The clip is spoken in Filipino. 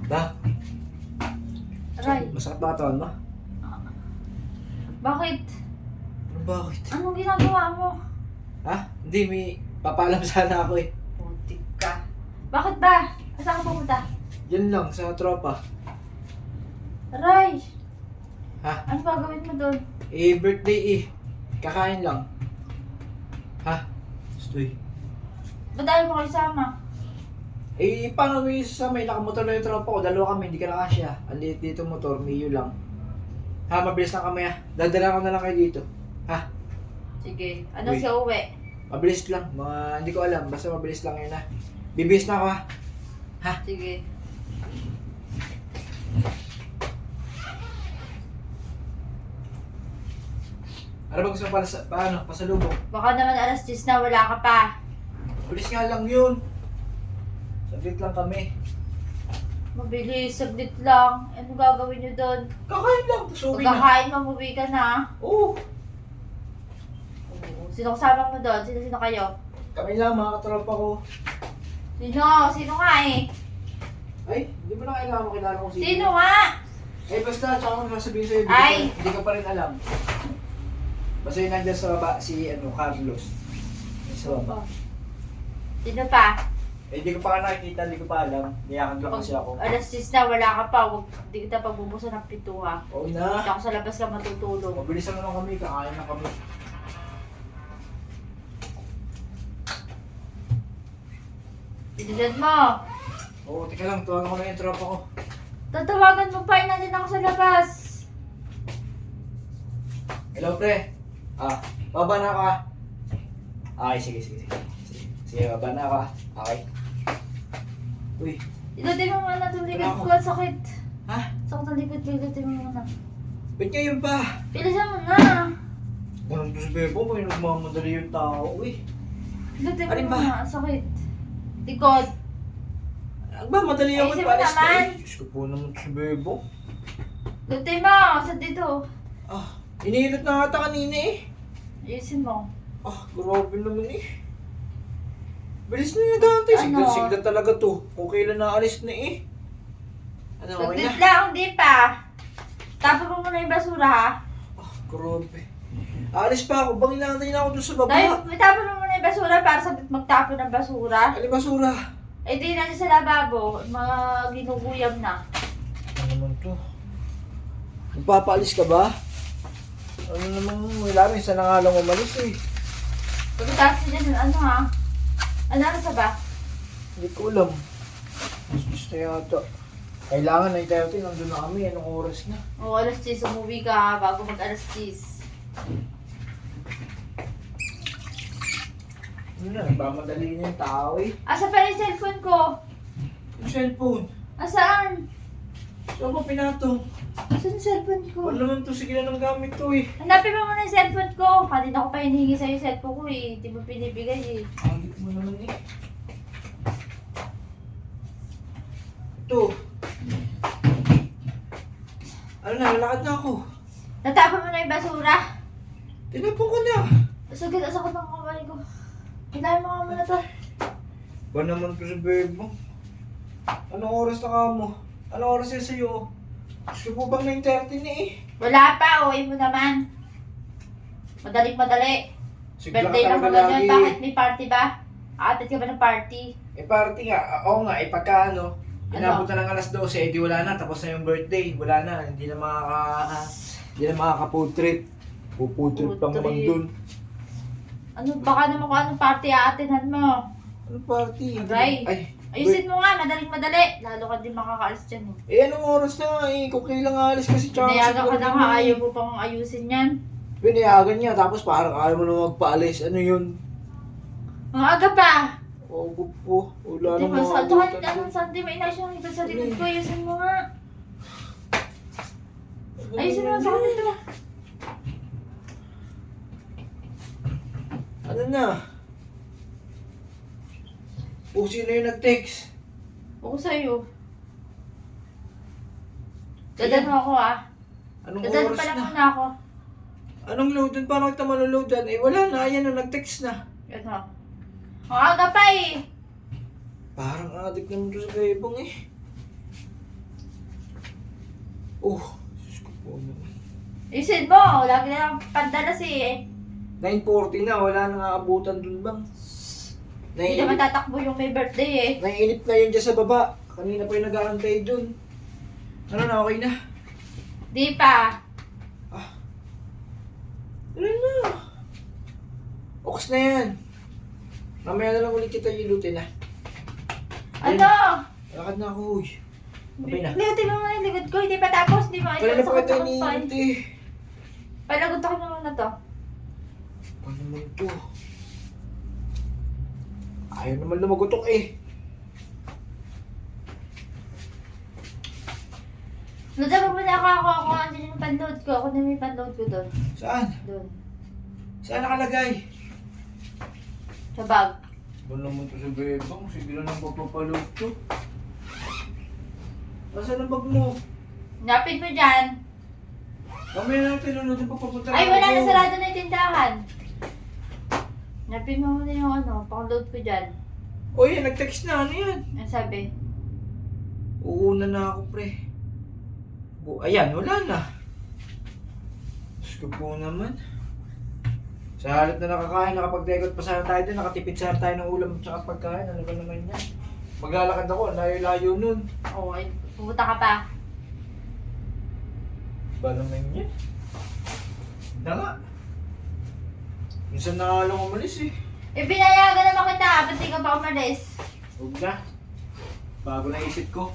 Da? Aray. Masakit ba katawan mo? Bakit? Ano bakit? Anong ginagawa mo? Ha? Hindi, may papalam sana ako eh. Putik ka. Bakit ba? Saan ka pumunta? Yan lang, sa tropa. Aray. Ha? Ano gagawin mo doon? Eh, birthday eh. Kakain lang. Ha? Stoy. Ba't ayaw mo kayo sama? Eh, paano may sa may nakamotor na yung tropa ko? Dalawa kami, hindi ka nakasya. Andito dito motor, Mio lang. Ha, mabilis na kami ha. Dadala ko na lang kayo dito. Ha? Sige. Ano Uy. si uwi? Mabilis lang. Hindi ko alam. Basta mabilis lang yun ha. Bibis na ako ha. Ha? Sige. Ano ba gusto mo paano? Pasalubong? Baka naman alas 10 na wala ka pa. Bilis nga lang yun. Saglit lang kami. Mabilis, saglit lang. Ano gagawin nyo doon? Kakain lang. Tapos uwi na. Pagkakain, mamuwi ka na. Oo. Oo. Sino kasama mo doon? Sino kayo? Kami lang, mga katropa ko. Sino? Sino nga eh? Ay, hindi mo na kailangan makilala kung sino. Sino nga? Eh, basta, tsaka ko sasabihin sa'yo. Ay! Hindi ka pa rin alam. Basta yun nandiyan sa baba, si Carlos. Yung sa baba. Sino pa? Eh, hindi ko pa ka nakikita, hindi ko pa alam. Niyakan lang kasi ako. Alas 10 na, wala ka pa. Huwag, di kita pagbubusan ng pito ha. Oo na. Ako sa labas ka matutulog. Mabilis na lang kami, kakain na kami. Bilisan mo. Oo, teka lang, tuwagan ko na yung tropa ko. Tatawagan mo pa, nandun ako sa labas. Hello, pre. Baba na ako ha. Okay, sige. Sige, baba na ako ha. Okay. Uy, Ilutin mo muna itong likod Wala ko ako. at sakit. ha? Sakit ang likod ko, ilutin mo muna. Ba't ngayon pa? Bilisan mo na. Ganun to si Bebo, may nagmamadali yung tao. Uy, Ilutin mo Alin ba? muna, ang sakit. Likod. nagmamadali ako Ayusin mo ipalis na naman. eh. Diyos ko po naman to si Bebo. Ilutin mo, saan dito? Iniinot na ata kanina eh. Ayusin mo. Grabe naman eh. Bilis na yung dante. Ano? Sigla talaga to. Kung kailan naalis na eh. Ano, okay Saglit na? lang, hindi pa. Tapon mo muna yung basura ha. Grabe. Aalis pa ako. Bangin lang ako dun sa Dahil, baba. may tapon mo muna yung basura para sa magtapon ng basura. Ano basura? Eh di natin sa lababo, mga ginuguyam na. Ano naman to? Magpapaalis ka ba? Ano naman, wala rin. Saan na nga lang umalis eh. Pagkatapos din, ano ha? Ano sa ba? Hindi ko alam. Gusto yata. Kailangan na tayo nandun na kami. Anong oras na? O, alas 10, umuwi ka bago mag alas 10. Ano na, nagmamadali na yung tao eh. Asa pa rin yung cellphone ko? Yung cellphone. Asaan? Saan mo pinatong? Asan yung cellphone ko? Wala naman to, sige na ng gamit to eh. Hanapin mo muna yung cellphone ko. Kanina ko pa hinihingi sa'yo yung cellphone ko eh. Hindi mo pinibigay eh. Agit mo naman eh. Ito. Ano na, lalakad na ako. Natapon mo na yung basura. Tinapon ko na. Sagad, asa ko ng kamay ko. Kailangan mo nga muna to. Ba naman to sa bebo? Anong oras na ka mo? Anong oras yan sa'yo? Gusto po bang 9:30 na eh? Wala pa, uwi mo naman. Madali. Sigla ka Birthday na mo talaga ganyan. lagi. Bakit may party ba? Aatit ka ba ng party? Eh party nga, oo nga, eh pagka ano, inabutan ng alas 12, eh di wala na, tapos na yung birthday, wala na, hindi na makaka-food trip. Food trip Food lang naman trip. dun. Ano, baka naman kung anong party aatinan mo. Ano party? Aray. Ay, Ayusin mo nga, madali. Lalo ka din makakaalis dyan eh. eh anong oras na nga eh, kung kailang alis kasi tsaka Pinayagan ka siguro na din nga, eh. ayaw mo pang ayusin yan. Pinayagan niya, tapos parang ayaw mo na magpaalis, ano yun? Ang aga pa. Oo po, wala Di nang ba, mga tsaka abutan anong dun. Sunday, may inayos yung ito sa likod ko. Ayusin mo nga. Ayusin mo sa kanito. Ano na? O sino yung nag-text? Ako sa'yo. Dadan mo ako ah. Anong Dadan oras pa lang na? muna ako. Anong loadan? Paano kita maloloadan? Eh wala na, ayan na, nag-text na. Ito. Ang aga pa eh. Parang adik naman to sa bebong eh. Oh, Diyos ko po naman. Isin mo, lagi na lang pandalas eh. 9:40 na, wala nang aabutan dun bang. Hindi naman tatakbo yung may birthday eh. Naiinip na yun dyan sa baba. Kanina pa yung nag-aantay dun. Ano na, okay na? Di pa. Ano na? Oks na yan. Mamaya na lang ulit kita ilutin na. Ano? Lakad na ako, uy. Okay na. Liutin mo muna yung likod ko, hindi pa tapos, di ba? Wala na pa kita iniinit eh. Palagot ako naman na to. Paano naman to? Ayaw naman lumagotok eh. Nadama mo na ako andyan yung panload ko. Ako na may panload ko doon. Saan? Doon. Saan nakalagay? Sa bag. Ba naman to sa bebang? Sige lang ang pagpapaload to. Nasaan ang bag mo? Napin mo dyan. Mamaya natin nanonood yung pagpapunta Ay, wala na, sarado na yung tindahan. Napin mo muna yung pang-load ko dyan. O yan, nag-text na. Ano yan? Ang sabi. Uuna na ako, pre. Ayan, wala na. Diyos ko po naman. Sa halip na nakakain, nakapag-degot pa sana tayo din, nakatipid sana tayo ng ulam at saka pagkain. Ano ba naman yan? Maglalakad ako, layo-layo nun. Oo, ay, pumunta ka pa. Ba naman yan? Hindi nga. Minsan na nga lang umalis eh. Eh, binayagan naman kita. Ba't di ka pa umalis? Huwag na. Bago na isip ko.